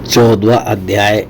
14वां अध्याय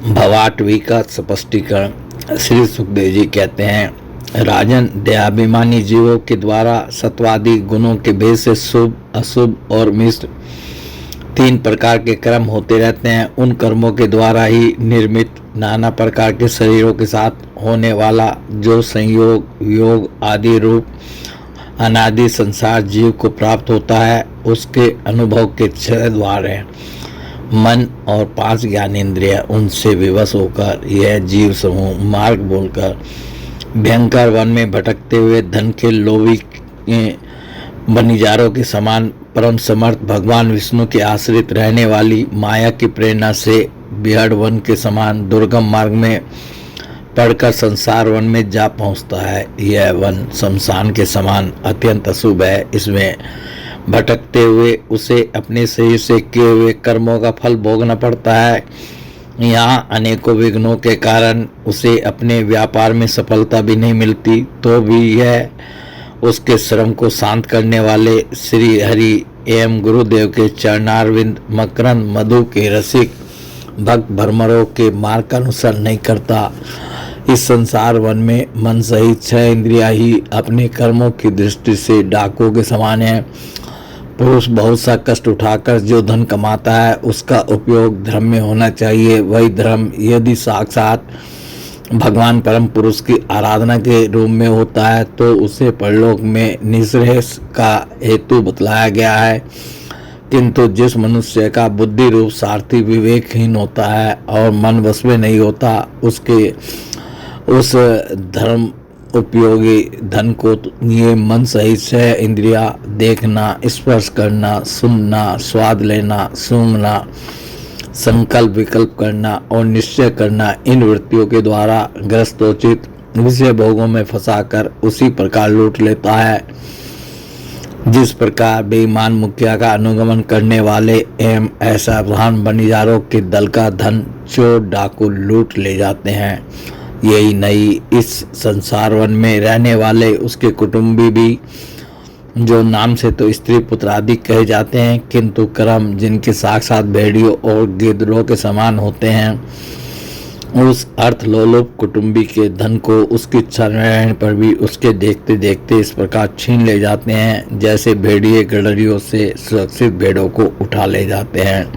भवाटवी का स्पष्टीकरण। श्री सुखदेव जी कहते हैं, राजन, देहाभिमानी जीवों के द्वारा सत्वादि गुणों के भेद से शुभ, अशुभ और मिश्र 3 प्रकार के कर्म होते रहते हैं। उन कर्मों के द्वारा ही निर्मित नाना प्रकार के शरीरों के साथ होने वाला जो संयोग, योग आदि रूप अनादि संसार जीव को प्राप्त होता है, उसके अनुभव के 6 द्वार हैं। मन और 5 ज्ञानेंद्रिय, उनसे विवश होकर यह जीव समूह मार्ग बोलकर भयंकर वन में भटकते हुए धन के लोभी बनिजारों के समान परम समर्थ भगवान विष्णु के आश्रित रहने वाली माया की प्रेरणा से बिहड़ वन के समान दुर्गम मार्ग में पड़कर संसार वन में जा पहुंचता है। यह वन शमशान के समान अत्यंत अशुभ है। इसमें भटकते हुए उसे अपने शरीर से किए हुए कर्मों का फल भोगना पड़ता है। यहाँ अनेकों विघ्नों के कारण उसे अपने व्यापार में सफलता भी नहीं मिलती, तो भी यह उसके श्रम को शांत करने वाले श्री हरि एवं गुरुदेव के चरणारविंद मकरंद मधु के रसिक भक्त भ्रमरों के मार्ग का अनुसरण नहीं करता। इस संसार वन में मन सहित 6 इंद्रियां ही अपने कर्मों की दृष्टि से डाकुओं के समान है। पुरुष बहुत सा कष्ट उठाकर जो धन कमाता है, उसका उपयोग धर्म में होना चाहिए। वही धर्म यदि साक्षात भगवान परम पुरुष की आराधना के रूप में होता है, तो उसे परलोक में निःश्रेयस का हेतु बतलाया गया है। किंतु जिस मनुष्य का बुद्धि रूप सारथी विवेकहीन होता है और मन वश में नहीं होता, उसके उस धर्म उपयोगी धन को ये मन सहित 6 इंद्रियां देखना, स्पर्श करना, सुनना, स्वाद लेना, सूंघना, संकल्प विकल्प करना और निश्चय करना, इन वृत्तियों के द्वारा ग्रस्तोचित विषय भोगों में फंसाकर उसी प्रकार लूट लेता है जिस प्रकार बेईमान मुखिया का अनुगमन करने वाले एवं असावधान बनिजारों के दल का धन चोर डाकू लूट ले जाते हैं। यही नहीं, इस संसार वन में रहने वाले उसके कुटुंबी भी, जो नाम से तो स्त्री पुत्र आदि कहे जाते हैं, किंतु कर्म जिनके साक्षात भेड़ियों और गिद्धों के समान होते हैं, उस अर्थ लोलुप कुटुंबी के धन को उसकी इच्छा रहने पर भी उसके देखते देखते इस प्रकार छीन ले जाते हैं, जैसे भेड़िए गड़रियों से सुरक्षित भेड़ों को उठा ले जाते हैं।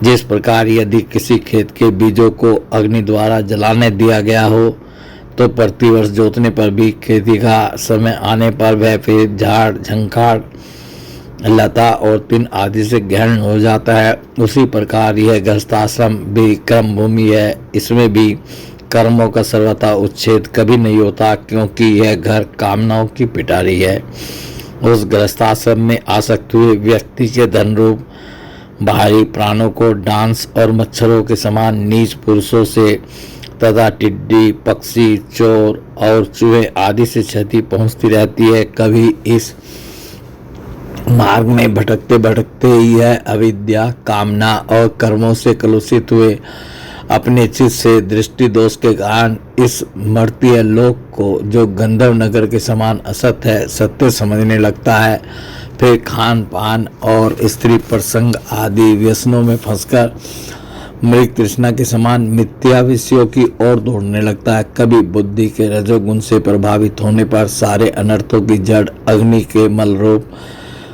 जिस प्रकार यदि किसी खेत के बीजों को अग्नि द्वारा जलाने दिया गया हो, तो प्रतिवर्ष जोतने पर भी खेती का समय आने पर वह फिर झाड़, झंखाड़, लता और तिन आदि से गहन हो जाता है, उसी प्रकार यह गृहस्थाश्रम भी कर्म भूमि है। इसमें भी कर्मों का सर्वथा उच्छेद कभी नहीं होता, क्योंकि यह घर कामनाओं की पिटारी है। उस गृहस्थाश्रम में आसक्त हुए व्यक्ति के धन रूप बाहरी प्राणों को डांस और मच्छरों के समान नीच पुरुषों से तथा टिड्डी, पक्षी, चोर और चूहे आदि से क्षति पहुंचती रहती है। कभी इस मार्ग में भटकते भटकते यह अविद्या, कामना और कर्मों से कलुषित हुए अपने चित्त से दृष्टि दोष के कारण इस मर्तीय लोक को, जो गंधर्व नगर के समान असत है, सत्य समझने लगता है। फिर खान पान और स्त्री प्रसंग आदि व्यसनों में फंसकर मृग तृष्णा के समान मिथ्या विषयों की ओर दौड़ने लगता है। कभी बुद्धि के रजोगुण से प्रभावित होने पर सारे अनर्थों की जड़ अग्नि के मल रूप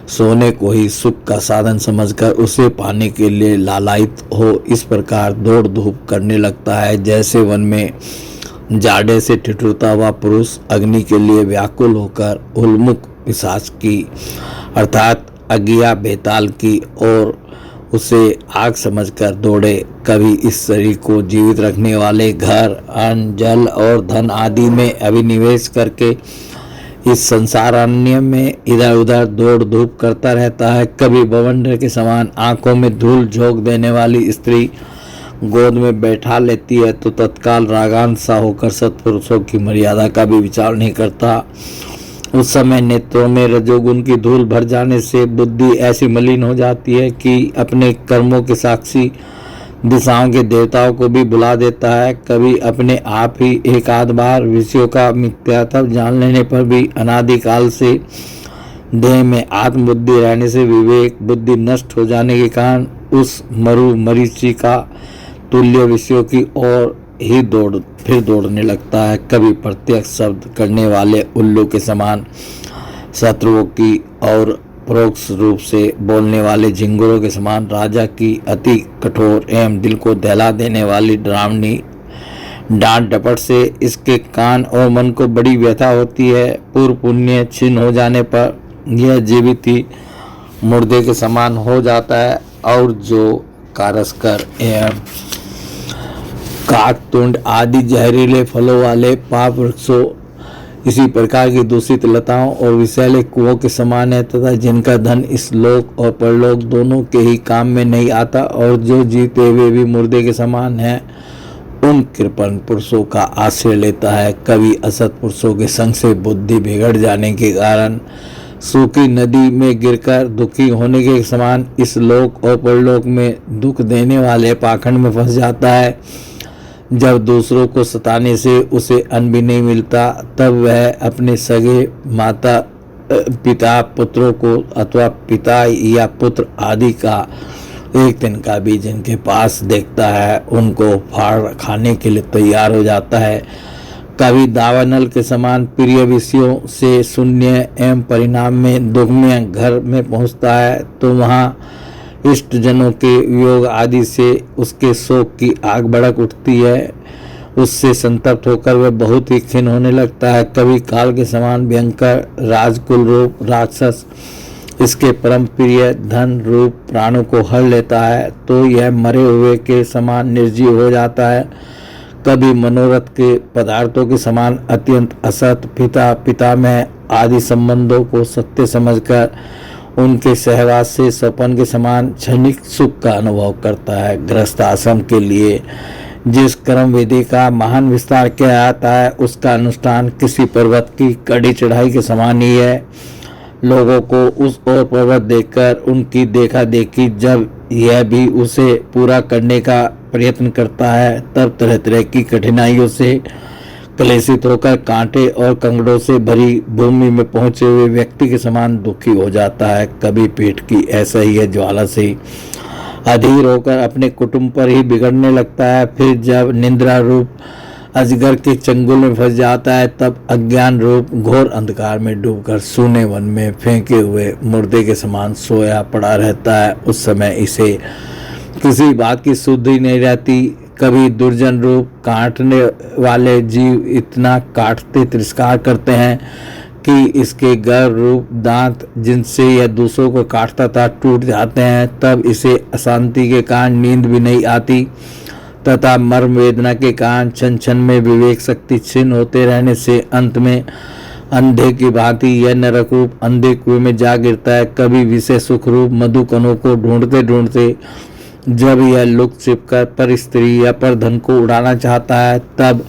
सोने को ही सुख का साधन समझकर उसे पाने के लिए लालायित हो इस प्रकार दौड़ धूप करने लगता है, जैसे वन में जाड़े से ठिठुरता हुआ पुरुष अग्नि के लिए व्याकुल होकर उन्मुख पिशाच की अर्थात अगिया बेताल की ओर उसे आग समझकर दौड़े। कभी इस शरीर को जीवित रखने वाले घर, अन्न, जल और धन आदि में अभिनिवेश करके इस संसारण्य में इधर उधर दौड़ धूप करता रहता है। कभी बवंडर के समान आंखों में धूल झोंक देने वाली स्त्री गोद में बैठा लेती है, तो तत्काल रागान सा होकर सत्पुरुषों की मर्यादा का भी विचार नहीं करता। उस समय नेत्रों में रजोगुण की धूल भर जाने से बुद्धि ऐसी मलिन हो जाती है कि अपने कर्मों के साक्षी दिशाओं के देवताओं को भी बुला देता है। कभी अपने आप ही एक आध बार विषयों का मिथ्यात्व जान लेने पर भी अनादिकाल से देह में आत्मबुद्धि रहने से विवेक बुद्धि नष्ट हो जाने के कारण उस मरु मरीचिका तुल्य विषयों की ओर ही दौड़ने लगता है। कभी प्रत्यक्ष शब्द करने वाले उल्लू के समान शत्रुओं की और परोक्ष रूप से बोलने वाले झिंगुरों के समान राजा की अति कठोर एवं दिल को दहला देने वाली डरावनी डांट डपट से इसके कान और मन को बड़ी व्यथा होती है। पूर्व पुण्य छिन्न हो जाने पर यह जीवित ही मुर्दे के समान हो जाता है और जो कारस्कर एवं काकतुंड आदि जहरीले फलों वाले पाप वृक्षों इसी प्रकार की दूषित लताओं और विषैले कुओं के समान है तथा जिनका धन इस लोक और परलोक दोनों के ही काम में नहीं आता और जो जीते हुए भी मुर्दे के समान है, उन कृपण पुरुषों का आश्रय लेता है। कभी असत पुरुषों के संग से बुद्धि बिगड़ जाने के कारण सूखी नदी में गिरकर दुखी होने के समान इस लोक और परलोक में दुख देने वाले पाखंड में फंस जाता है। जब दूसरों को सताने से उसे अन्न भी नहीं मिलता, तब वह अपने सगे माता पिता पुत्रों को अथवा पिता या पुत्र आदि का एक दिन का भी जिनके पास देखता है उनको फाड़ खाने के लिए तैयार हो जाता है। कभी दावानल के समान प्रिय विषयों से शून्य एवं परिणाम में दुख में घर में पहुंचता है तो वहाँ इष्ट जनों के वियोग आदि से उसके शोक की आग भड़क उठती है। उससे संतप्त होकर वह बहुत ही खिन्न होने लगता है। कभी काल के समान भयंकर राजकुल रूप राक्षस इसके परम प्रिय धन रूप प्राणों को हर लेता है तो यह मरे हुए के समान निर्जीव हो जाता है। कभी मनोरथ के पदार्थों के समान अत्यंत असत पितामह आदि संबंधों को सत्य समझकर उनके सहवास से स्वपन के समान क्षणिक सुख का अनुभव करता है। गृहस्थ आश्रम के लिए जिस कर्म विधि का महान विस्तार किया जाता है उसका अनुष्ठान किसी पर्वत की कड़ी चढ़ाई के समान ही है। लोगों को उस ओर पर्वत देखकर उनकी देखा देखी जब यह भी उसे पूरा करने का प्रयत्न करता है तब तरह तरह की कठिनाइयों से क्लेशित होकर कांटे और कंकड़ों से भरी भूमि में पहुंचे हुए व्यक्ति के समान दुखी हो जाता है। कभी पेट की ऐसा ही है ज्वाला से अधीर होकर अपने कुटुंब पर ही बिगड़ने लगता है। फिर जब निद्रा रूप अजगर के चंगुल में फंस जाता है तब अज्ञान रूप घोर अंधकार में डूबकर सूने वन में फेंके हुए मुर्दे के समान सोया पड़ा रहता है। उस समय इसे किसी बात की सुध ही नहीं रहती। कभी दुर्जन रूप काटने वाले जीव इतना काटते तिरस्कार करते हैं कि इसके गर्भ रूप दांत जिनसे यह दूसरों को काटता था टूट जाते हैं। तब इसे अशांति के कारण नींद भी नहीं आती तथा मर्म वेदना के कारण क्षण क्षण में विवेक शक्ति क्षीण होते रहने से अंत में अंधे की भांति यह नरक रूप अंधे कुएं में जा गिरता है। कभी विषय सुख रूप मधुकणों को ढूंढते ढूंढते जब यह लुक छिपकर पर स्त्री या पर धन को उड़ाना चाहता है तब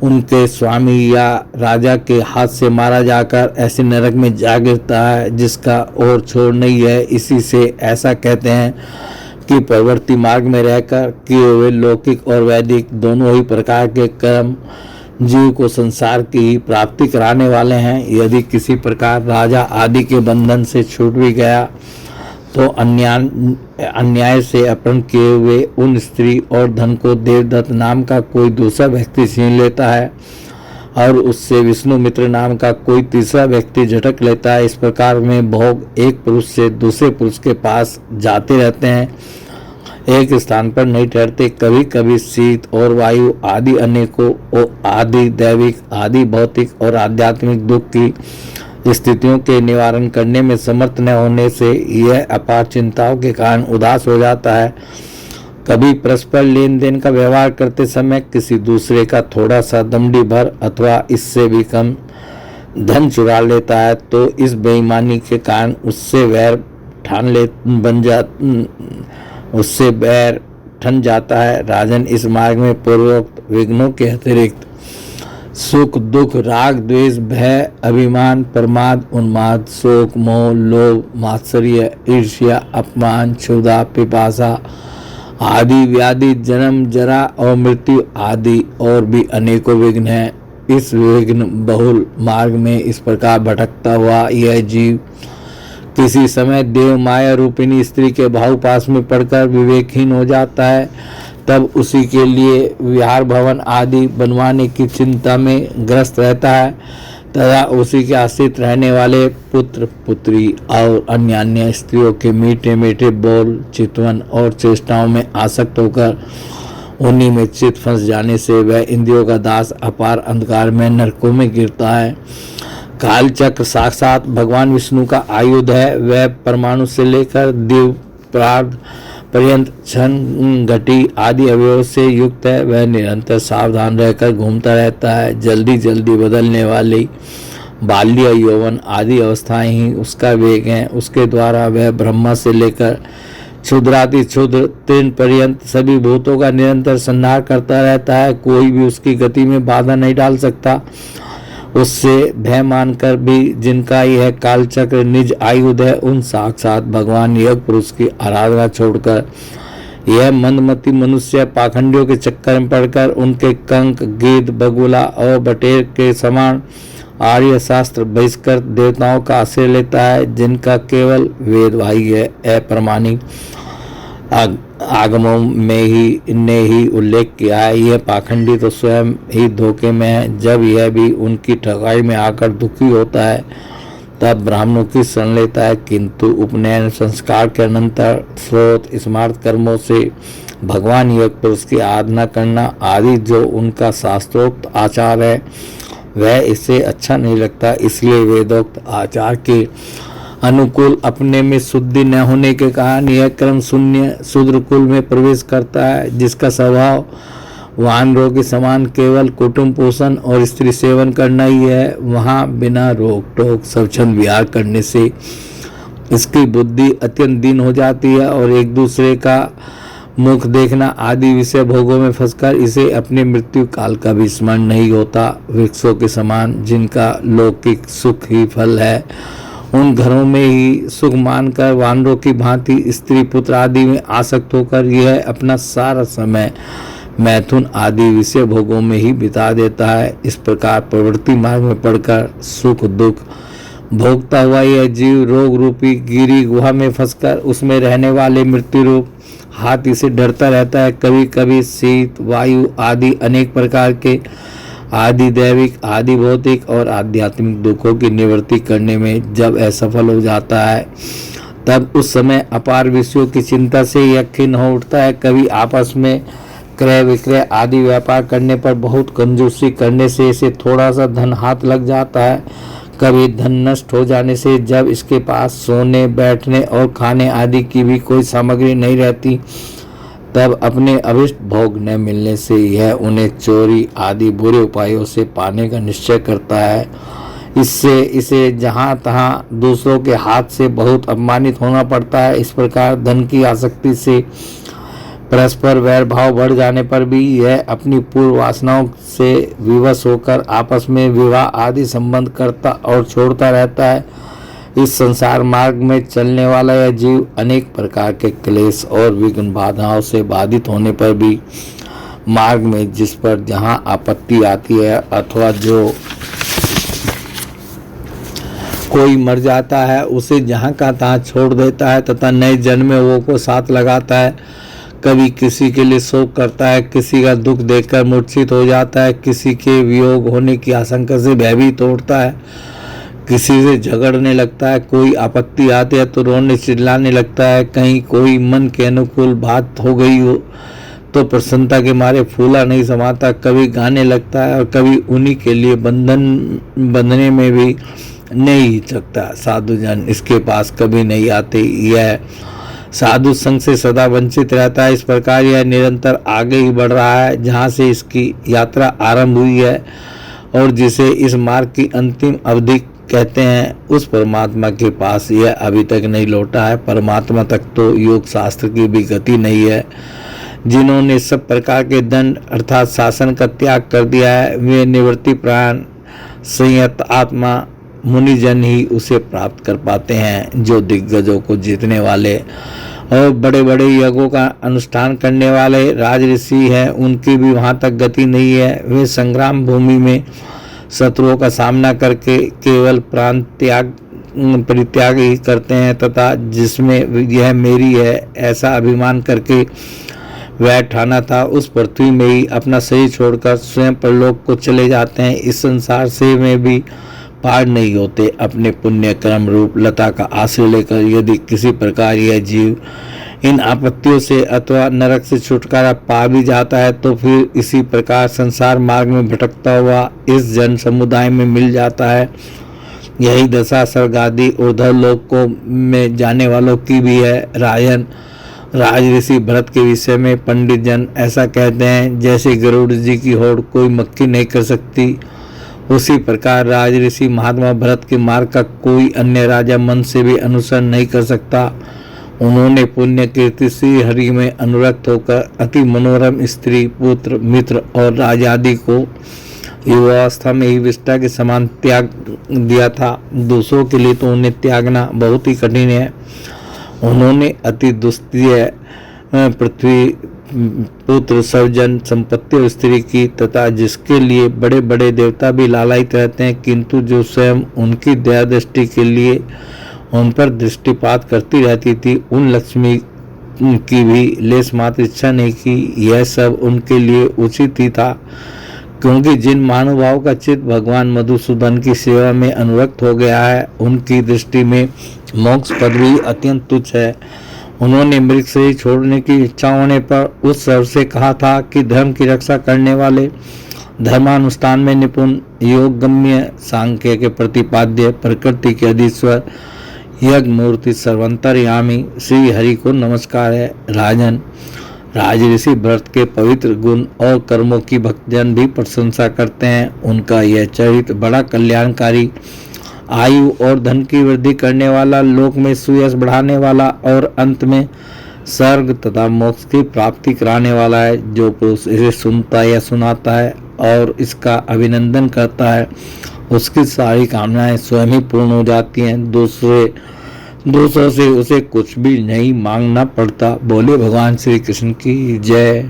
उनके स्वामी या राजा के हाथ से मारा जाकर ऐसे नरक में जा गिरता है जिसका और छोड़ नहीं है। इसी से ऐसा कहते हैं कि प्रवृत्ति मार्ग में रहकर किए हुए लौकिक और वैदिक दोनों ही प्रकार के कर्म जीव को संसार की ही प्राप्ति कराने वाले हैं। यदि किसी प्रकार राजा आदि के बंधन से छूट भी गया तो अन्याय से अपहरण किए हुए उन स्त्री और धन को देवदत्त नाम का कोई दूसरा व्यक्ति छीन लेता है और उससे विष्णु मित्र नाम का कोई तीसरा व्यक्ति झटक लेता है। इस प्रकार में भोग एक पुरुष से दूसरे पुरुष के पास जाते रहते हैं, एक स्थान पर नहीं ठहरते। कभी कभी शीत और वायु आदि अनेकों आदि दैविक आदि भौतिक और आध्यात्मिक दुख की स्थितियों के निवारण करने में समर्थ न होने से यह अपार चिंताओं के कारण उदास हो जाता है। कभी परस्पर लेन देन का व्यवहार करते समय किसी दूसरे का थोड़ा सा दमड़ी भर अथवा इससे भी कम धन चुरा लेता है तो इस बेईमानी के कारण उससे बैर ठन जाता है। राजन, इस मार्ग में पूर्वोक्त विघ्नों के अतिरिक्त सुख दुख राग द्वेष भय अभिमान प्रमाद उन्माद शोक मोह लोभ मात्सर्य ईर्ष्या अपमान क्षुधा पिपासा आदि व्याधि जन्म जरा और मृत्यु आदि और भी अनेकों विघ्न हैं। इस विघ्न बहुल मार्ग में इस प्रकार भटकता हुआ यह जीव किसी समय देव माया रूपिणी स्त्री के भावपास में पड़कर विवेकहीन हो जाता है, तब उसी के लिए विहार भवन आदि बनवाने की चिंता में ग्रस्त रहता है तथा उसी के आश्रित रहने वाले पुत्र पुत्री और अन्य स्त्रियों के मीठे मीठे बोल, चितवन और चेष्टाओं में आसक्त होकर उन्हीं में चित फंस जाने से वह इंद्रियों का दास अपार अंधकार में नरकों में गिरता है। काल चक्र साक्षात भगवान विष्णु का आयुध है। वह परमाणु से लेकर दिव्य प्रार्थ पर्यंत क्षण घटी आदि अवयव से युक्त है। वह निरंतर सावधान रहकर घूमता रहता है। जल्दी जल्दी बदलने वाली बाल्य, यौवन आदि अवस्थाएं ही उसका वेग हैं। उसके द्वारा वह ब्रह्मा से लेकर क्षुद्राति क्षुद्र तृण पर्यंत सभी भूतों का निरंतर संहार करता रहता है। कोई भी उसकी गति में बाधा नहीं डाल सकता। उससे भय मानकर भी जिनका यह कालचक्र निज आयुध है, उन साक्षात भगवान योग पुरुष की आराधना छोड़कर यह मंदमती मनुष्य पाखंडियों के चक्कर में पड़कर उनके कंक, गिद्ध, बगुला और बटेर के समान आर्य शास्त्र बहिष्कृत देवताओं का आश्रय लेता है, जिनका केवल वेदवाही है। अप्रमाणिक आगमों में ही ने ही उल्लेख किया है। यह पाखंडी तो स्वयं ही धोखे में है। जब यह भी उनकी ठगाई में आकर दुखी होता है तब ब्राह्मणों की शरण लेता है, किंतु उपनयन संस्कार के अनंतर स्रोत स्मार्त कर्मों से भगवान योग पुरुष की आराधना करना आदि जो उनका शास्त्रोक्त आचार है वह इससे अच्छा नहीं लगता। इसलिए वेदोक्त आचार के अनुकूल अपने में शुद्धि न होने के कारण यह कर्म शून्य शूद्र कुल में प्रवेश करता है, जिसका स्वभाव वानरों के समान केवल कुटुंब पोषण और स्त्री सेवन करना ही है। वहाँ बिना रोक टोक स्वच्छंद विहार करने से इसकी बुद्धि अत्यंत दीन हो जाती है और एक दूसरे का मुख देखना आदि विषय भोगों में फंसकर इसे अपने मृत्यु काल का भी स्मरण नहीं होता। वृक्षों के समान जिनका लौकिक सुख ही फल है, उन घरों में ही सुख मानकर वानरों की भांति स्त्री पुत्र आदि में आसक्त होकर यह अपना सारा समय मैथुन आदि विषय भोगों में ही बिता देता है। इस प्रकार प्रवृत्ति मार्ग में पड़कर सुख दुख भोगता हुआ यह जीव रोग रूपी गिरी गुहा में फंसकर उसमें रहने वाले मृत्यु रूप हाथी से डरता रहता है। कभी कभी शीत, वायु आदि अनेक प्रकार के आदि दैविक, आदि भौतिक और आध्यात्मिक दुखों की निवृत्ति करने में जब असफल हो जाता है तब उस समय अपार विषयों की चिंता से यह खिन्न हो उठता है। कभी आपस में क्रय विक्रय आदि व्यापार करने पर बहुत कंजूसी करने से इसे थोड़ा सा धन हाथ लग जाता है। कभी धन नष्ट हो जाने से जब इसके पास सोने, बैठने और खाने आदि की भी कोई सामग्री नहीं रहती तब अपने अभिष्ट भोग न मिलने से यह उन्हें चोरी आदि बुरे उपायों से पाने का निश्चय करता है। इससे इसे जहाँ तहाँ दूसरों के हाथ से बहुत अपमानित होना पड़ता है। इस प्रकार धन की आसक्ति से परस्पर वैर भाव बढ़ जाने पर भी यह अपनी पूर्व वासनाओं से विवश होकर आपस में विवाह आदि संबंध करता और छोड़ता रहता है। इस संसार मार्ग में चलने वाला यह जीव अनेक प्रकार के क्लेश और विघ्न बाधाओं से बाधित होने पर भी मार्ग में जिस पर जहाँ आपत्ति आती है अथवा जो कोई मर जाता है उसे जहाँ का तहाँ छोड़ देता है तथा नए जन्म में वो को साथ लगाता है। कभी किसी के लिए शोक करता है, किसी का दुख देखकर मूर्छित हो जाता है, किसी के वियोग होने की आशंका से भयभीत होता है, किसी से झगड़ने लगता है, कोई आपत्ति आती है तो रोने चिल्लाने लगता है। कहीं कोई मन के अनुकूल बात हो गई हो तो प्रसन्नता के मारे फूला नहीं समाता, कभी गाने लगता है और कभी उन्हीं के लिए बंधने में भी नहीं हिचकता। साधुजन इसके पास कभी नहीं आते, यह साधु संग से सदा वंचित रहता है। इस प्रकार यह निरंतर आगे ही बढ़ रहा है। जहाँ से इसकी यात्रा आरंभ हुई है और जिसे इस मार्ग की अंतिम अवधि कहते हैं, उस परमात्मा के पास यह अभी तक नहीं लौटा है। परमात्मा तक तो योग शास्त्र की भी गति नहीं है। जिन्होंने सब प्रकार के दंड अर्थात शासन का त्याग कर दिया है, वे निवृत्ति प्राण संयत आत्मा मुनिजन ही उसे प्राप्त कर पाते हैं। जो दिग्गजों को जीतने वाले और बड़े बड़े यज्ञों का अनुष्ठान करने वाले राजऋषि हैं, उनकी भी वहाँ तक गति नहीं है। वे संग्राम भूमि में शत्रुओं का सामना करके केवल प्राण त्याग परित्याग ही करते हैं तथा जिसमें यह मेरी है ऐसा अभिमान करके वह ठाना था, उस पृथ्वी में ही अपना शरीर छोड़कर स्वयं परलोक को चले जाते हैं। इस संसार से में भी पार नहीं होते। अपने पुण्य कर्म रूप लता का आश्रय लेकर यदि किसी प्रकार यह जीव इन आपत्तियों से अथवा नरक से छुटकारा पा भी जाता है तो फिर इसी प्रकार संसार मार्ग में भटकता हुआ इस जन समुदाय में मिल जाता है। यही दशा स्वर्ग आदि ऊर्ध्व लोकों में जाने वालों की भी है। राजन, राज ऋषि भरत के विषय में पंडित जन ऐसा कहते हैं, जैसे गरुड़ जी की होड़ कोई मक्खी नहीं कर सकती, उसी प्रकार राज ऋषि महात्मा भरत के मार्ग का कोई अन्य राजा मन से भी अनुसरण नहीं कर सकता। उन्होंने पुण्य कीर्ति श्री हरि में अनुरक्त होकर अति मनोरम स्त्री, पुत्र, मित्र और राजादि को युवावस्था में ही विष्टा के समान त्याग दिया था। दूसरों के लिए तो उन्हें त्यागना बहुत ही कठिन है। उन्होंने अति दुस्तीय पृथ्वी, पुत्र, सर्वजन, संपत्ति और स्त्री की तथा जिसके लिए बड़े बड़े देवता भी लालायित रहते हैं, किंतु जो स्वयं उनकी दया दृष्टि के लिए उन पर दृष्टिपात करती रहती थी, उन लक्ष्मी की भी लेस मात्र इच्छा नहीं की। यह सब उनके लिए उचित ही था, क्योंकि जिन महानुभाव का चित्त भगवान मधुसूदन की सेवा में अनुरक्त हो गया है, उनकी दृष्टि में मोक्ष पद भी अत्यंत तुच्छ है। उन्होंने मृग शरीर छोड़ने की इच्छा होने पर उस सर्व से कहा था कि धर्म की रक्षा करने वाले, धर्मानुष्ठान में निपुण, योग गम्य, सांख्य के प्रतिपाद्य, प्रकृति के अधीश्वर, यज्ञ मूर्ति, सर्वंतरयामी श्री हरि को नमस्कार है। राजन, राज ऋषि भरत के पवित्र गुण और कर्मों की भक्तजन भी प्रशंसा करते हैं। उनका यह चरित्र बड़ा कल्याणकारी, आयु और धन की वृद्धि करने वाला, लोक में सुयश बढ़ाने वाला और अंत में स्वर्ग तथा मोक्ष की प्राप्ति कराने वाला है। जो पुरुष इसे सुनता या सुनाता है और इसका अभिनंदन करता है, उसकी सारी कामनाएं स्वयं ही पूर्ण हो जाती हैं। दूसरों से उसे कुछ भी नहीं मांगना पड़ता। बोले भगवान श्री कृष्ण की जय।